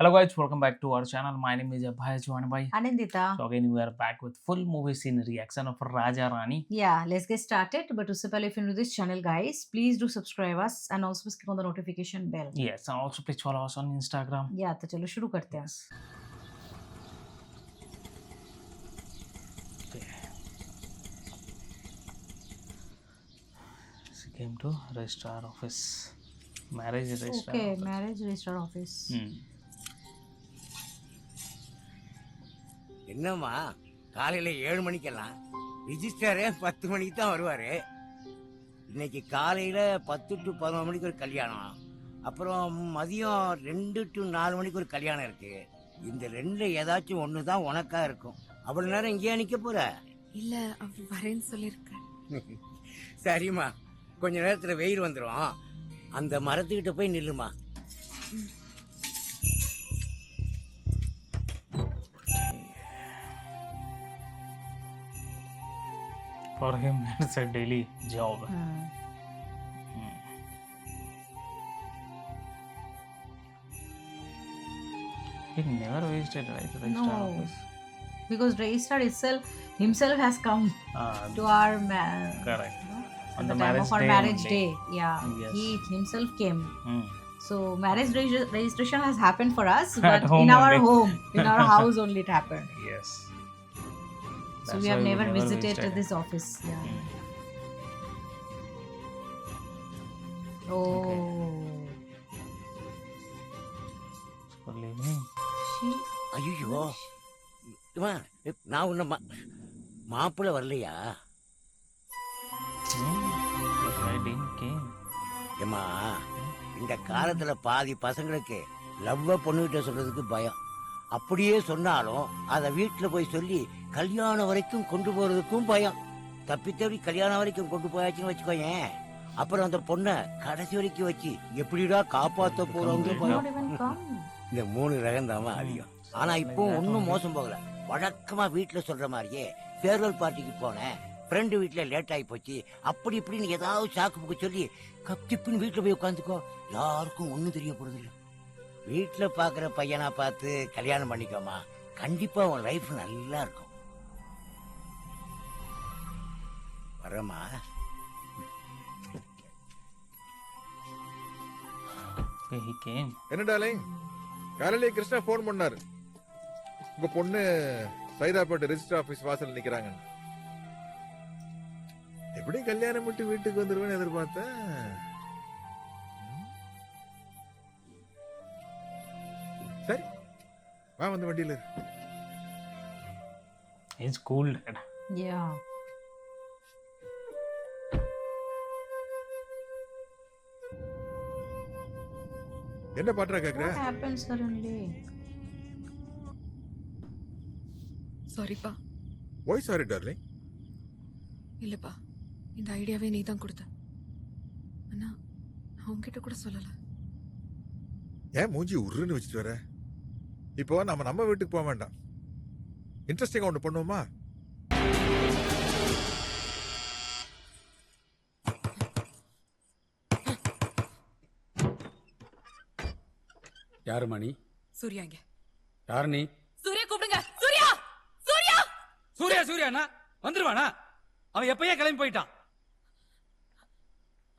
Hello guys, welcome back to our channel. My name is Abhay Chouhanbhai. Anindita. So again we are back with full movie scene reaction of Raja Rani. Yeah, let's get started. But उससे पहले if you're new to this channel, guys, please do subscribe us and also click on the notification bell. Yes, and also please follow us on Instagram. Yeah, तो चलो शुरू करते हैं. Yes. Okay. She came to registrar office. Marriage registrar Okay, office. marriage registrar office. என்னம்மா காலையில் 7 மணிக்கெல்லாம் ரிஜிஸ்டரே 10 மணிக்கு தான் வருவார். இன்னைக்கு காலையில் 10 to 11 மணிக்கு ஒரு கல்யாணம், அப்புறம் மதியம் 2 to 4 மணிக்கு ஒரு கல்யாணம் இருக்கு. இந்த ரெண்டுல ஏதாச்சும் ஒன்று தான் உனக்கா இருக்கும். அவ்வளோ நேரம் இங்கேயே நிற்க போற? இல்லை, அவர் வரேன்னு சொல்லியிருக்கார். சரிம்மா, கொஞ்ச நேரத்தில் வெயில் வந்துடும். அந்த மரத்துக்கிட்ட போய் நில்லுமா. For him, it's a daily job. He never visited, right? Registrar No. office. Because registrar himself has come to our Correct. at On the the time marriage of our day marriage only. day. Yeah, Yes. he himself came. Hmm. So marriage registration has happened for us, At but home in our only. home, in our house only it happened. Yes. So That's we have why never visited visited. this office. Yeah. Hmm. Oh. For leaving. She. ஐயோ, நான் உன்ன மாப்பிள்ளை வரலையா? But why didn't came? ஏம்மா, இந்த காலத்துல பாதி பசங்களுக்கு லவ்வ பொண்ணுகிட்ட சொல்றதுக்கு பயம். அப்படியே சொன்னாலும் அதை வீட்டுல போய் சொல்லி கல்யாணம் வரைக்கும் கொண்டு போறதுக்கும் பயம். தப்பி தப்பி கல்யாணம் வரைக்கும் கொண்டு போயாச்சுன்னு வச்சுக்கோயேன், அப்புறம் அந்த பொண்ணை கடைசி வரைக்கும் வச்சு எப்படிடா காப்பாத்த போறோம்னு Did பயம். not even come. இந்த 3 ரகம் தாமா அதிகம். ஆனா இப்போ ஒன்னும் மோசம் போகல. வழக்கமா வீட்டுல சொல்ற மாதிரியே ஃபேர்வெல் பார்ட்டிக்கு போனேன், ஃப்ரெண்டு வீட்டுல லேட் ஆகி போச்சு, அப்படி இப்படின்னு ஏதாவது சாக்கு புக்கு சொல்லி கப்திப்புன்னு வீட்டுல போய் உட்காந்துக்கோ. யாருக்கும் ஒண்ணும் தெரிய போறது இல்லை. வீட்டுல பாக்குற பையனா பார்த்து கல்யாணம் பண்ணிக்கோமா, கண்டிப்பா உன் லைஃப் நல்லா இருக்கும். வரமா? Okay, he came. என்ன டார்லிங், காலையிலே கிருஷ்ணா ஃபோன் பண்ணாரு, உங்க பொண்ணு சைதாப்பேட்டை ரெஜிஸ்டர் ஆபீஸ் வாசல் நிக்கிறாங்க. எப்படி கல்யாணம் விட்டு வீட்டுக்கு வந்துருவேன்னு எதிர்பார்த்தேன். சரி வா, வந்து வண்டியில இரு. He's cool, dad. Yeah. என்ன பாட்டுறா கேக்குற? What happened suddenly? சாரிப்பா. Why sorry darling. இல்லப்பா, இந்த ஐடியாவே நீ தான் கொடுத்த. அண்ணா, நான் உன்கிட்ட கூட சொல்லல. ஏன் மூஞ்சி உருன்னு வச்சுட்டு வர? இப்போ நம்ம வீட்டுக்கு போக வேண்டாம், இன்ட்ரெஸ்டிங்கா ஒண்ணு பண்ணுவோமா? யாரு மணி? சூர்யா இங்க. யாரு நீ? சூர்யா கூப்பிடுங்க. சூர்யா, சூர்யா. சூர்யா சூர்யாண்ணா வந்துருவானா? அவன் எப்பயே கிளம்பி போயிட்டான்.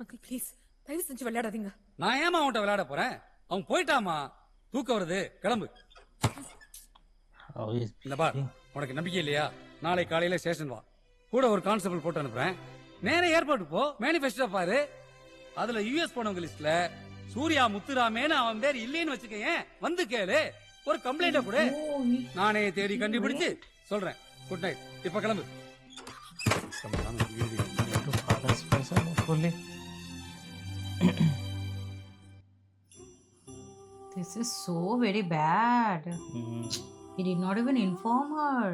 அங்கிள் ப்ளீஸ், தயவு செஞ்சு விளையாடாதீங்க. நான் ஏமா அவன்கிட்ட விளையாட போறேன்? அவன் போயிட்டாமா, தூக்கம் வருது, கிளம்பு. How is இந்த பார், உனக்கு நம்பிக்கை இல்லையா? நாளை காலையில ஸ்டேஷன் வா, கூட ஒரு கான்ஸ்டபிள் போட்டு அனுப்புறேன். நேரா ஏர்போர்ட் போ, மேனிஃபெஸ்டோ பாரு, அதுல யூஎஸ் போனவங்க லிஸ்ட்ல சூர்யா முத்துராமேன்னு அவன் பேர் இல்லைன்னு வச்சுக்கேன், வந்து கேளு, ஒரு கம்ப்ளைண்ட கொடு, நானே தேடி கண்டுபிடிச்சு சொல்றேன். குட் நைட், இப்ப கிளம்பு. to father's place fully? This is so very bad. He did not even inform her.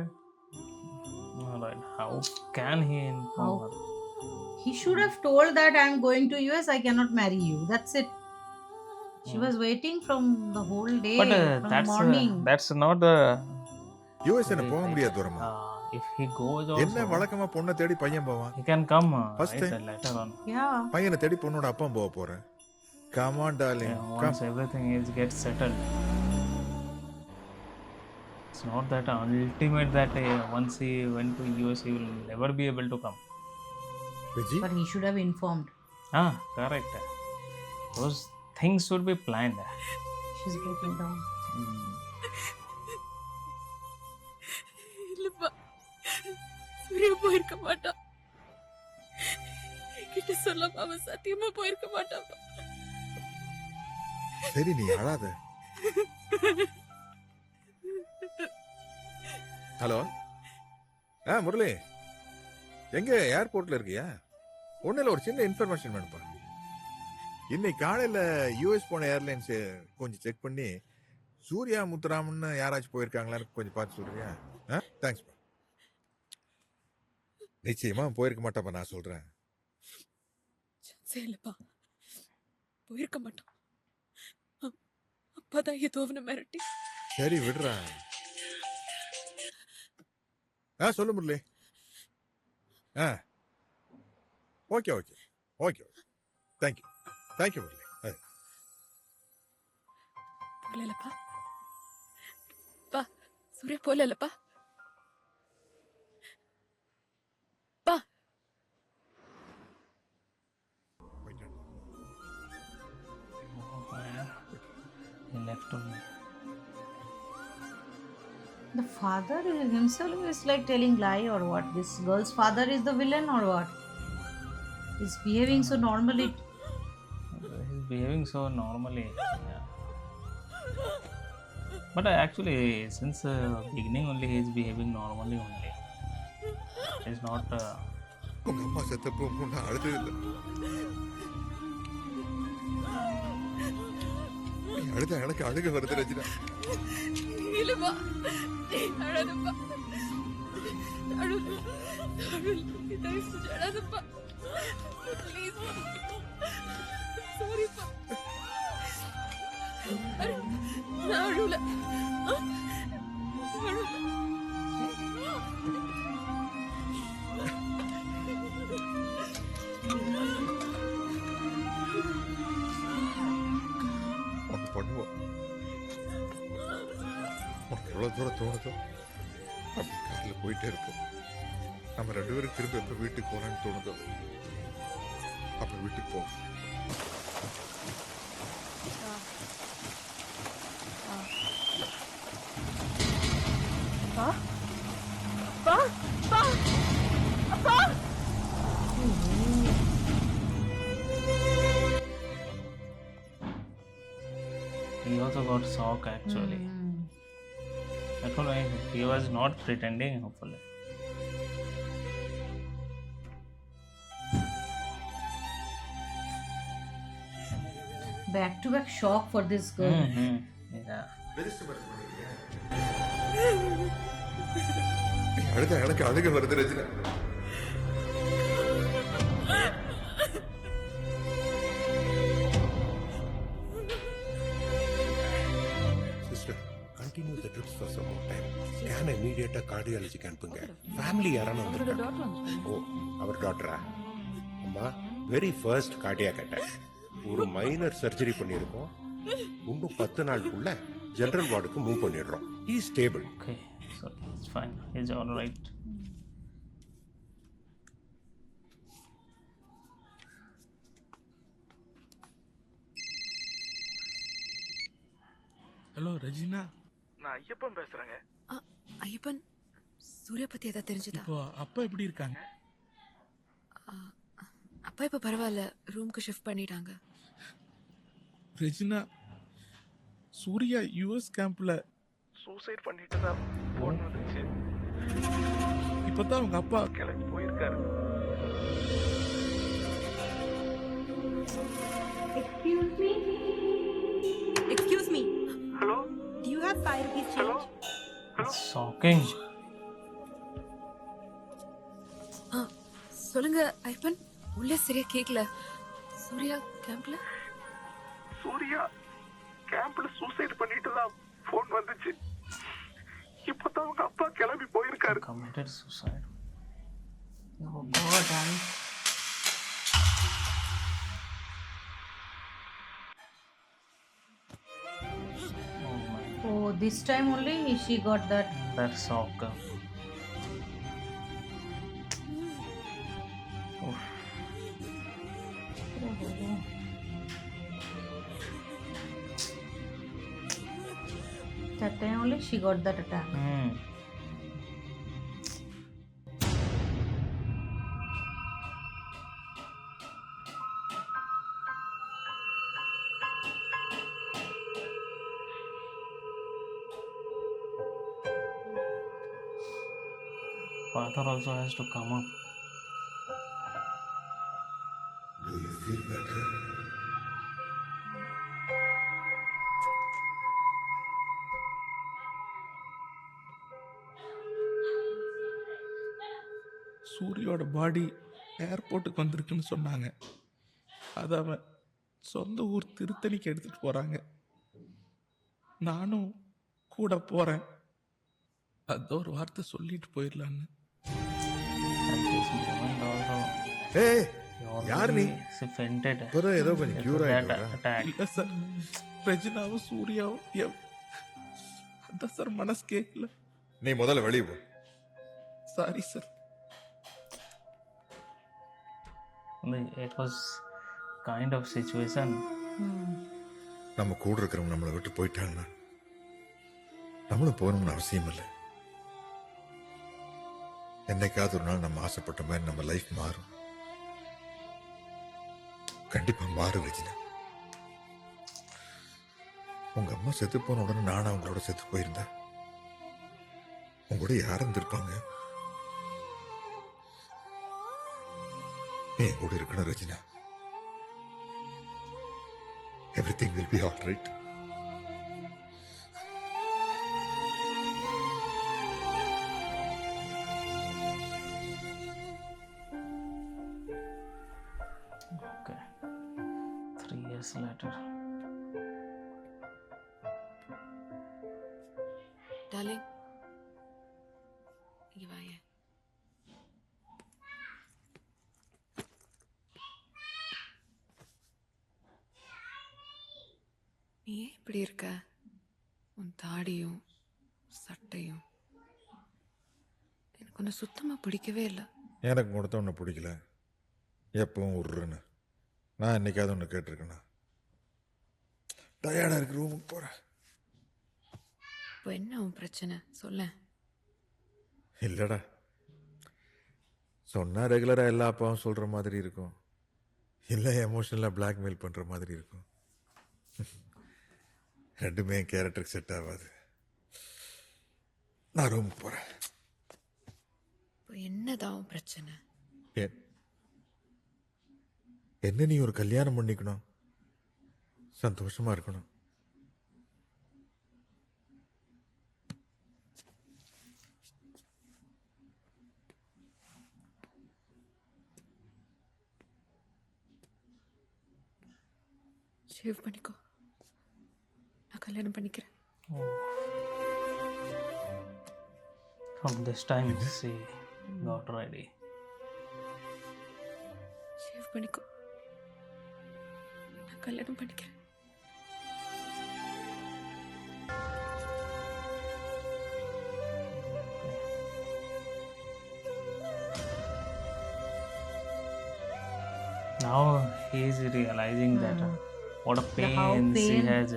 Alright, how can he inform How? her? He should have told that I'm going to US, I cannot marry you. That's it. She was waiting from the whole day, But from the morning. that's not the. US என்ன போக முடியாது தூரமா? If he goes என்ன also, வழக்கமா பொண்ணை தேடி பையன் போவான், he can come First right, time. later on. Yeah. பையனை தேடி பொண்ணோட அப்பா போக போறேன். Come on darling, Yeah, come. once everything is gets settled. It's not that ultimate that once he went to US, he will never be able to come. Viji But he should have informed. Correct. Those things should be planned. She's breaking down. இல்லப்பா சூர்யா போயிருக்க மாட்டான் என்கிட்ட சொல்லாம அவன் சத்தியமா போயிருக்க மாட்டான்ப்பா. சரி நீ அழாத. ஹலோ முரளி எங்க ஏர்போர்ட்ல இருக்கியா? ஒண்ணுல ஒரு சின்ன இன்ஃபர்மேஷன் வேணுப்பா. இன்னைக்கு காலையில யூஎஸ் போன ஏர்லைன்ஸ் கொஞ்சம் செக் பண்ணி சூர்யா முத்துராமன் யாராச்சும் போயிருக்காங்களான்னு கொஞ்சம் பார்த்து சொல்றியா? தேங்க்ஸ்ப்பா. நிச்சயமா போயிருக்க மாட்டாப்பா, நான் சொல்றேன். சான்ஸே இல்லப்பா போயிருக்க மாட்டான். அப்பாதான் ஏதோ அவனை மிரட்டி. சரி விடுறா. சொல்லு Murali. Okay okay okay okay thank you thank you Murali. போகலப்பா பா சூர்யா போகலப்பா பா. He left only. The father himself is like telling lie or what? This girl's father is the villain or what? He's behaving so normally. He's behaving so normally. Yeah. But actually, since beginning only, he is behaving normally only. He's not. உங்க அம்மா செத்தப்போ முன்ன அழுதது இல்லை. நீ அழுத எனக்கு அழுக வருது ரஜினா. இல்லப்பா அழாதப்பா அழாதப்பா ப்ளீஸ் சாரிப்பா. நான் அழுவல ஒன்று பண்ணுவோம். உனக்கு எவ்வளோ தூரம் தோணுதோ அப்படி காரில் போயிட்டே இருப்போம். நம்ம 2 பேரும் திரும்ப எப்போ வீட்டுக்கு போகலான்னு தோணுதோ அப்போ வீட்டுக்கு போவோம். பா பா பா அப்பா. He also got shock actually. That's why he was not pretending. Hopefully. Back to back shock for this girl. Yeah. நீ அழுத எனக்கு அழுக வருது Regina. Sister continue the drips for some more time. Scan இமிடியேட்டா கார்டியாலஜிக்கு அனுப்புங்க. ஃபேமிலி யாரான வந்திருக்காங்க? ஓ அவர் டாக்டரா? அம்மா வெரி ஃபர்ஸ்ட் கார்டியாக் அட்டாக். ஒரு மைனர் சர்ஜரி பண்ணியிருக்கோம். இன்னும் 10 நாளுக்குள்ள ஜெனரல் வார்டுக்கு மூவ் பண்ணிடுறோம். He stable. Okay. So it's fine. He's all right. Hello Regina, நான் ஐயப்பன் பேசுறேங்க. ஐயப்பன் சூர்யா பத்தி ஏதாவது தெரிஞ்சதா? இப்போ அப்பா எப்படி இருக்காங்க? அப்பா இப்ப பரவாயில்ல, ரூமுக்கு ஷிஃப்ட் பண்ணிட்டாங்க. ரெஜினா, சூர்யா யுஎஸ் கேம்ப்ல சூசைட் பண்ணிட்டதா போன் வந்துச்சு. இப்பதான் அவங்க அப்பா கிளம்பி போயிருக்காரு. Excuse me. Hello, Do you have 5 rupees change? It's shocking. சொல்லுங்க ஐயப்பன். உள்ள சரியா கேக்கல. சூர்யா கேம்ப்ல சூசைட் பண்ணிட்டதா போன் வந்துச்சு. இப்பதான் அவங்க அப்பா கிளம்பி போயிருக்காரு. Committed suicide. Oh God, Oh my. oh this time only she got that. that shock. Oof. That time only she got that attack. Hmm. Father also has to come up. Do you feel better? சூரியோட பாடி ஏர்போர்ட்டுக்கு வந்திருக்குன்னு சொன்னாங்க. அதை அவன் சொந்த ஊர் திருத்தணிக்கு எடுத்துட்டு போறாங்க. நானும் கூட போறேன். அது ஒரு வார்த்தை சொல்லிட்டு போயிடலான்னு. At this moment also, ஏய் he யார் நீ? already fainted. இப்பதான் ஏதோ கொஞ்சம் Due cure to that ஆயிட்டா? attack. இல்ல சார், ரெஜினாவும் சூர்யாவும் அதான் சார் மனசு கேட்கல. நீ முதல்ல வெளியே போ. Sorry sir. It was kind of situation. நம்ம கூட இருக்கிறவங்க நம்மளை விட்டு போயிட்டாங்கன்னா நம்மளும் போகணும்னு அவசியம் இல்லை. என்னைக்காவது ஒரு நாள் நம்ம ஆசைப்பட்ட மாதிரி நம்ம லைஃப் மாறும். கண்டிப்பா மாறும் ரஜினா. உங்க அம்மா செத்து போன உடனே நானும் அவங்களோட செத்து போயிருந்தேன். உங்க கூட யார் இருந்திருப்பாங்க? நீ என் கூட இருக்கணும் Rajina. Everything will be all right. Okay. 3 years later. Darling, இங்க வாங்க. நீ ஏன் இப்படி இருக்க? உன் தாடியும் சட்டையும் எனக்கு ஒன்று சுத்தமாக பிடிக்கவே இல்லை. எனக்கு கொடுத்த ஒன்று பிடிக்கல. எப்பவும் உருன்னு நான் என்னைக்காவது ஒன்று கேட்டிருக்கேண்ணா. டயர்டாக இருக்கு, ரூமுக்கு போகிறேன். இப்போ என்ன உன் பிரச்சனை சொல்ல? இல்லைடா, சொன்னால் ரெகுலராக எல்லா அப்பாவும் சொல்கிற மாதிரி இருக்கும், இல்லை எமோஷனலாக பிளாக்மெயில் பண்ணுற மாதிரி இருக்கும். ரெண்டுமே என் கேரக்டருக்கு செட் ஆகாது. நான் ரூமுக்கு போகிறேன். இப்போ என்னதான் உன் பிரச்சனை? என்ன நீ ஒரு கல்யாணம் பண்ணிக்கணும், சந்தோஷமா இருக்கணும். ஷேவ் பண்ணிக்கோ, நான் கல்யாணம் பண்ணிக்கிறேன். From this time, she got ready. Shave பண்ணிக்கோ, நான் கல்யாணம் பண்ணிக்கிறேன். Now he is realizing that what a how pain she pain. has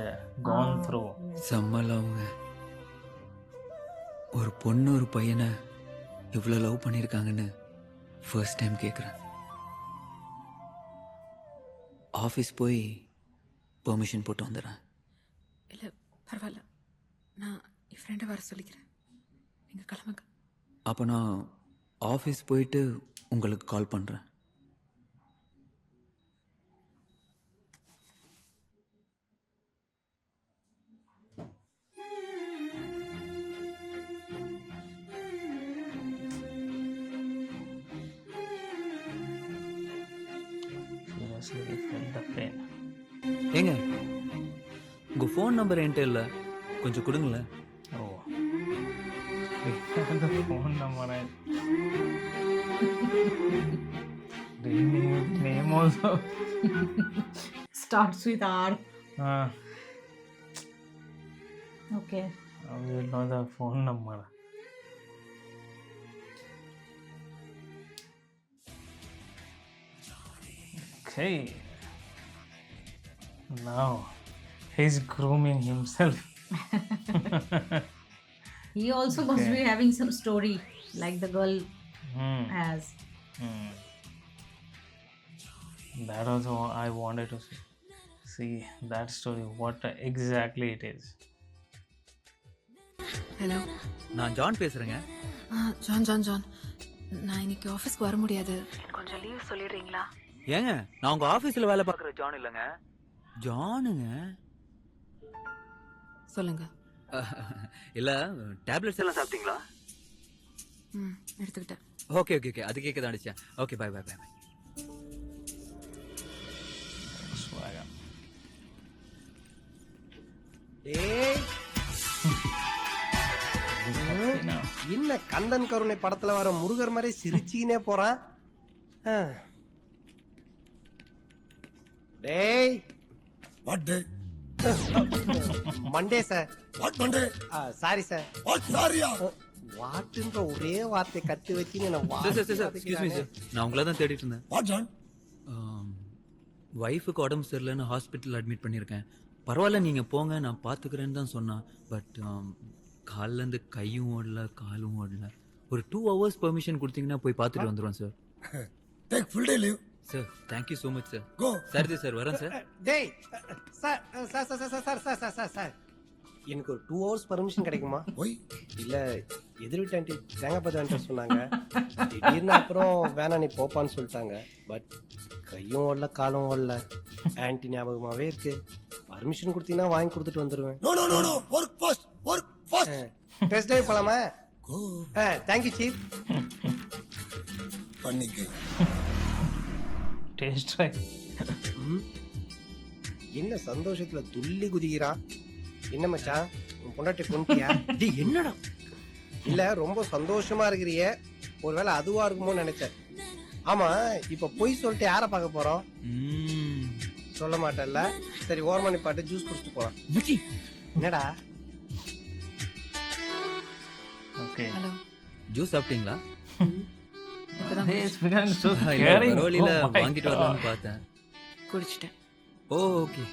gone through. செம்மலவங்க ஒரு பொண்ணு ஒரு பையனை இவ்வளோ லவ் பண்ணியிருக்காங்கன்னு ஃபர்ஸ்ட் டைம் கேட்குறேன். ஆஃபீஸ் போய் பெர்மிஷன் போட்டு வந்துடுறேன். இல்லை பரவாயில்ல, நான் என் ஃப்ரெண்டை வர சொல்லிக்கிறேன், நீங்கள் கிளம்புங்க. அப்போ நான் ஆஃபீஸ் போயிட்டு உங்களுக்கு கால் பண்ணுறேன். Seriously, he felt the pain. ஏங்க, உங்கள் ஃபோன் நம்பர் என்கிட்ட இல்லை, கொஞ்சம் கொடுங்களேன். Oh, we have the phone number and the name also. Starts with R. Ah, Okay. I will know the phone number. Okay. Now he's grooming himself. He also must Okay. be having some story like the girl Hmm. has. Hmm. That also I wanted to see that story. What exactly it is. Hello நான் John பேசுறேங்க. John John John நான் இன்னைக்கு ஆஃபீஸ்க்கு வர முடியாது, கொஞ்சம் leave சொல்லிடுறீங்களா? ஏங்க நான் உங்க ஆபீஸ்ல வேலை பார்க்குற ஜான் இல்லைங்க, ஜானுங்க. சொல்லுங்க. இல்ல டேப்லெட்ஸ் எல்லாம் சாப்பிட்டீங்களா? ம், எடுத்துக்கிட்டேன். ஓகே ஓகே ஓகே, அது கேட்க தான் அடிச்சேன். Okay bye bye bye bye. Swagger. ஏய் Now. என்ன கந்தன் கருணை படத்துல வர முருகர் மாதிரி சிரிச்சுக்கினே போறான். டேய் what day Monday sir. What Monday sorry sir. What சாரியா வாட்டுன்ற ஒரே வார்த்தை கத்து வச்சு சார் எக்ஸ்கியூஸ் மீ சார், நான் உங்களை தான் தேடிட்டு இருந்தேன். வாட் ஜான் ஒய்ஃபுக்கு உடம்பு சரியில்லைன்னு ஹாஸ்பிட்டல் அட்மிட் பண்ணியிருக்கேன். பரவாயில்ல நீங்க போங்க நான் பாத்துக்கிறேன்னு தான் சொன்னான். பட் காலில் இருந்து கையும் ஓடல காலும் ஓடல. ஒரு 2 hours பெர்மிஷன் கொடுத்தீங்கன்னா போய் பார்த்துட்டு வந்துடுவோம் சார். Take full day leave sir thank you so much sir. Go சரி சார் வரேன் சார். டேய் sir sir sir sir sir sir sir sir sir எனக்கு ஒரு 2 hours பர்மிஷன் கிடைக்குமா? ஒய் இல்ல எதிர் வீட்டு ஆண்டி தேங்காய் பத்து வேண்டாம் சொன்னாங்க. திடீர்னு அப்புறம் வேணாம் நீ போப்பான்னு சொல்லிட்டாங்க. பட் கையும் ஓடல காலும் ஓடல, ஆன்டி ஞாபகமாவே இருக்கு. பர்மிஷன் கொடுத்தீங்கன்னா வாங்கி கொடுத்துட்டு வந்துடுவேன். No no no no work fast work fast test drive போலாமா? Go thank you chief. பண்ணிக்க Taste right. என்ன சந்தோஷத்துல துள்ளி குதிக்கிறான். என்ன மச்சான் உன் பொண்டாட்டி கொண்டுட்டியா? டேய் என்னடா இல்ல ரொம்ப சந்தோஷமா இருக்கிறிய, ஒருவேளை அதுவா இருக்குமோன்னு நினைச்சேன். ஆமா இப்ப பொய் சொல்லிட்டு யார பார்க்க போறோம்? சொல்ல மாட்டேன்ல. சரி ஓரமா நிப்பாட்டு, ஜூஸ் குடிச்சிட்டு போலாம். முச்சி என்னடா Okay. ஹலோ, ஜூஸ் சாப்பிட்டீங்களா? இப்பதான் Hey, it's becoming so இல்ல scary. பரவாயில்ல Oh my வாங்கிட்டு God. வரலாம்னு பார்த்தேன். குடிச்சிட்டேன். ஓ ஓகே.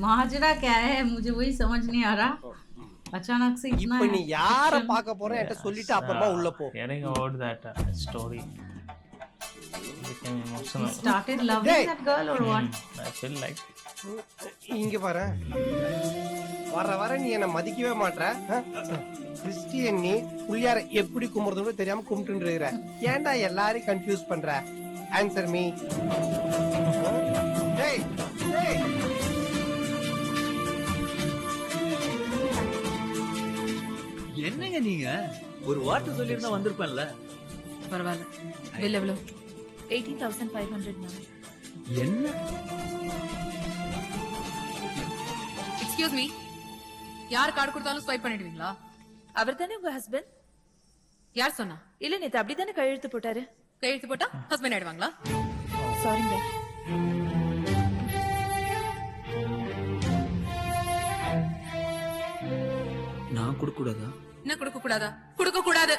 माजरा क्या है मुझे वही समझ नहीं आ रहा. अचानक से इतना இப்ப நீ யார action. பார்க்க போற என்கிட்ட சொல்லிட்டு அப்புறமா உள்ள போ. Hearing about that story became emotional. He started loving Hey. that girl or what? I feel like இங்க பாரு, வர வர நீ என்ன மதிக்கவே மாட்ற. கிறிஸ்டியன் நீ புள்ளியார எப்படி கும்பிடுறது கூட தெரியாம கும்பிட்டு இருக்கிற. ஏன்டா எல்லாரையும் கன்ஃபியூஸ் பண்ற? Answer me. டேய் டேய் என்னங்க நீங்க ஒரு வார்த்தை சொல்லிருந்தா வந்திருப்பேன்ல. பரவாயில்ல. பில் எவ்வளோ? 18,500 now. என்ன எக்ஸ்கியூஸ் மீ, யார் கார்டு கொடுத்தாலும் ஸ்வைப் பண்ணிடுவீங்களா? அவர் தானே உங்க ஹஸ்பண்ட்? யார் சொன்னா? இல்ல நேத்து அப்படிதானே கையெழுத்து போட்டாரு. கையெழுத்து போட்டா ஹஸ்பண்ட் ஆயிடுவாங்களா? சாரிங்க. நான் கொடுக்க கூடாதா? என்ன கொடுக்க கூடாதா? கொடுக்க கூடாது.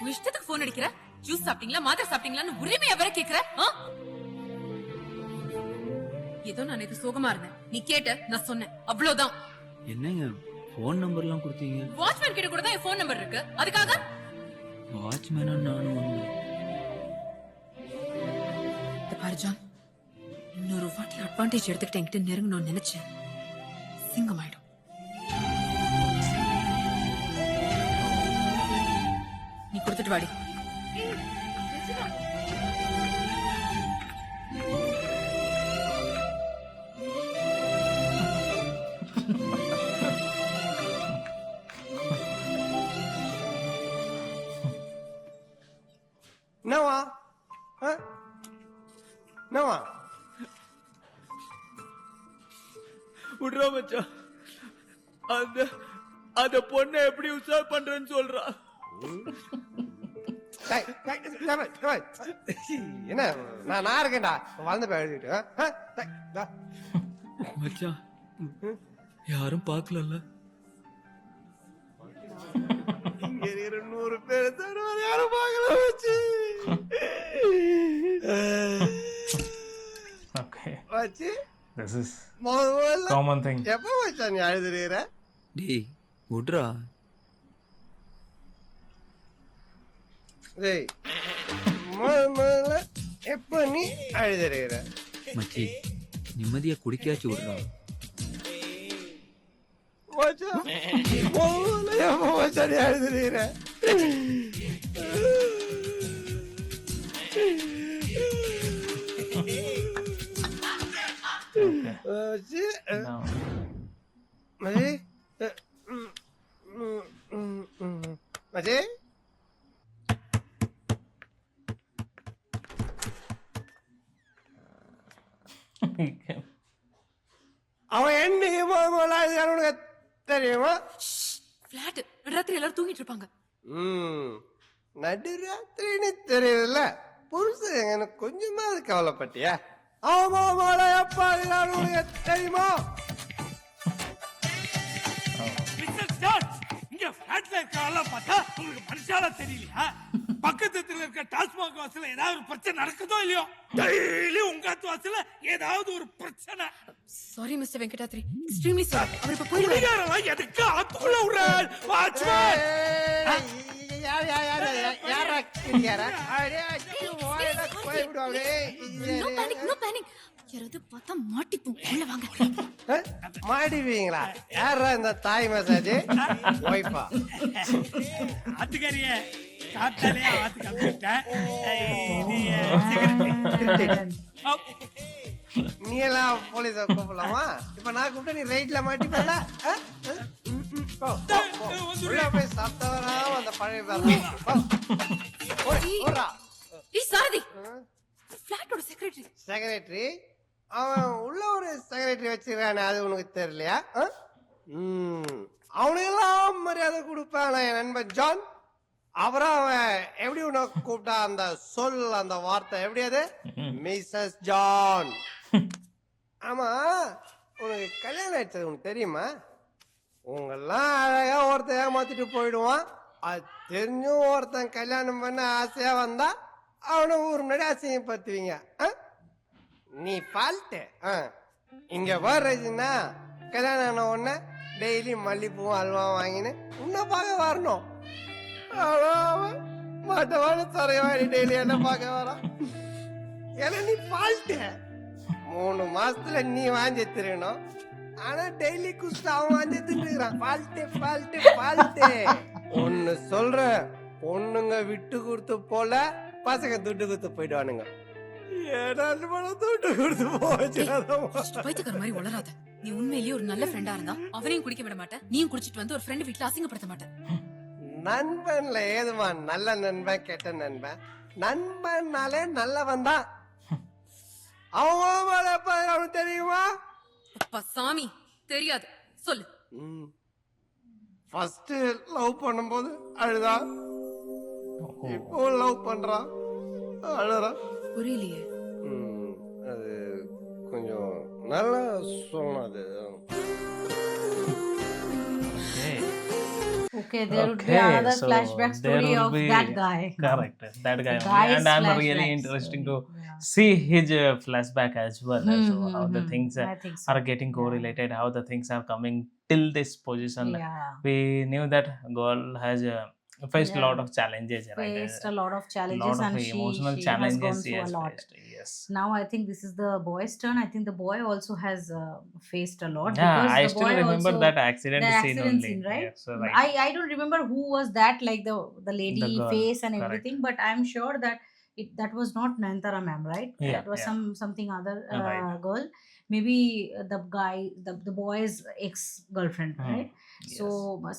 உன் இஷ்டத்துக்கு போன் அடிக்கிற. ஜூஸ் சாப்பிட்டீங்களா மாத்திரை சாப்பிட்டீங்களான்னு உரிமையா வேற கேக்குற. ஏதோ நான் இது சோகமா இருந்தேன், நீ கேட்ட நான் சொன்னேன், அவ்வளவுதான். என்னங்க போன் நம்பர்லாம் கொடுத்தீங்க? வாட்ச்மேன் கிட்ட கூட தான் என் போன் நம்பர் இருக்கு, அதுக்காக வாட்ச்மேனா நானும் வந்தேன். இந்த பாரு ஜான், இன்னொரு வாட்டி அட்வான்டேஜ் எடுத்துக்கிட்டு என்கிட்ட நெருங்கணும்னு நினைச்சேன், சிங்கமாயிடும். நீ கொடுத்துட்டு வாடி. என்னவா என்னவா விடுறா மச்சான், அந்த பொண்ணை எப்படி உஷார் பண்றேன்னு சொல்றா. என்ன நான் இருக்கேன்டா வளர்ந்து போய் எழுதிட்டு மச்சான் யாரும் பார்க்கலல்ல? இங்க இருக்கிற 100 பேர் தவிர யாரும் பார்க்கல வச்சு Okay. வச்சு This is முதல்ல common thing. எப்ப வச்சா நீ அழுதுறீர? டேய் விட்றா. டேய் முதல்ல எப்ப நீ அழுதுறீர? மச்சி நிம்மதியா குடிக்காச்சு விட்றா. வச்சா முதல்ல எப்ப வச்சா நீ அழுதுறீர? Okay. வச்சு Now, மஜி மஜி அவன் என்னைக்கு உனக்கு தெரியுமா? ஃபிளாட் ராத்திரி எல்லாரும் தூங்கிட்டு இருப்பாங்க. நடுராத்திரின்னு தெரியுதுல்ல, புருஷன் எனக்கு கொஞ்சமா அது கவலைப்பட்டியா? ஆமா மாலை அப்பா உனக்கு தெரியுமா? இங்க பிளாட்ல இருக்கலாம் பார்த்தா உங்களுக்கு மனுஷால தெரியலையா? பக்கத்துல இருக்க டாஸ்மாக் வாசல்ல ஏதாவது ஒரு பிரச்சனை நடக்குதோ இல்லையோ, டெய்லி உங்க வாசல்ல ஏதாவது ஒரு பிரச்சனை. Sorry mister Venkatadri, extremely sorry. அவர் இப்ப போயிடுவாரு. எதுக்கு அத்துக்குள்ள விடுறாள்? வாட்ச்மேன் யாராவது பார்த்தா மாட்டிப்போம். உள்ள வாங்க. மாடிவீங்களா? யாரா இந்த தாய் மசாஜ் ஒய்ஃபா? ஆத்துக்காரிய காத்தாலே ஆத்துக்கு அனுப்பிட்டேன். நீ எல்லாம் போலீஸ கூப்பிடலாமா? இப்ப நான் கூப்பிட்டு நீ ரைட்ல மாட்டிப்பல? உள்ள போய் சாப்பிட்டவரா அந்த பழைய செக்ரட்டரி அவன் உள்ள ஒரு செக்ரட்டரி வச்சிருக்கானே, அது உனக்கு தெரியலையா? அவனுக்கெல்லாம் மரியாதை கொடுப்பான் என் நண்பன் ஜான். அப்புறம் அவன் எப்படி உனக்கு கூப்பிட்டா அந்த சொல் அந்த வார்த்தை எப்படி? அது மிஸ்ஸஸ் ஜான். ஆமா உனக்கு கல்யாணம் ஆயிடுச்சது உனக்கு தெரியுமா? உங்கெல்லாம் அழகா ஒருத்தன் ஏமாத்திட்டு போயிடுவான். அது தெரிஞ்சும் ஒருத்தன் கல்யாணம் பண்ண ஆசையா வந்தா அவனை ஊர் முன்னாடி அசிங்கப்படுத்துவீங்க. நீ பால்ட்டு இங்க வர்றதுன்னா கல்யாணம் ஆன உடனே டெய்லி மல்லிப்பூவும் அல்வா வாங்கின்னு உன்னை பார்க்க வரணும். மாட்டவான தரையவாடி டெய்லி என்ன பார்க்க வரான். ஏன்னா நீ பால்ட்டு 3 மாசத்துல நீ வாங்கி திருக்கணும். ஆனா டெய்லி குஸ்ட் அவன் வாங்கி திட்டுறான். Fault fault fault. ஒன்னு சொல்ற, பொண்ணுங்க விட்டு கொடுத்து போல, பசங்க துட்டு கொடுத்து போயிடுவானுங்க. துட்டு கொடுத்து போச்சுக்கார மாதிரி வளராத. நீ உண்மையிலேயே ஒரு நல்ல ஃப்ரெண்டா இருந்தா அவனையும் குடிக்க விட மாட்டேன், நீயும் குடிச்சிட்டு வந்து ஒரு ஃப்ரெண்ட் வீட்டுல அசிங்கப்படுத்த மாட்டேன். நண்பன்ல ஏதுமா நல்ல நண்பன் கெட்ட நண்பன்? நண்பன்னாலே நல்லவன் தான். அவன் தெரியுமா? அப்பா சாமி தெரியாது, சொல்லு. ஃபர்ஸ்ட் லவ் பண்ணும்போது அழுதா, இப்போ லவ் பண்றான் அழுறா. புரியலையே. அது கொஞ்சம் நல்லா சொன்னது. Okay, there would be another so flashback there story would of be, that guy. Correct, that guy. Guy's And I'm really flashbacks. interesting to Yeah. see his flashback as well. So how the things I think so. are getting correlated, how the things are coming till this position. Yeah. We knew that girl has faced a Yeah. lot of challenges, right? Faced a lot of challenges, lot of and emotional she challenges has gone through yes, a lot. faced. Yes. Now I think this is the boy's turn. I think the boy also has faced a lot. Yeah, because I the still boy remember also, that accident the scene accident only. scene, right? Yes, so right. I don't remember who was that, like the lady The girl, face and correct. everything, but I'm sure that that was not Nayantara ma'am, right? Yeah, That was yeah. something other Right. girl. Maybe the guy, the boy's ex-girlfriend, right? So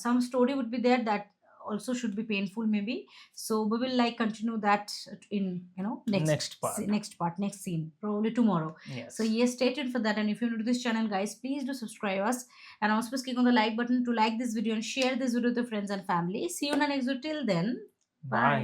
some story would be there that also should be painful maybe. So we will continue that in next part. Next scene, probably tomorrow. Yes. So yes, stay tuned for that, and if you're new to this channel guys, please do subscribe us, and also please click on the like button to like this video and share this video with your friends and family. See you in the next video. Till then, bye.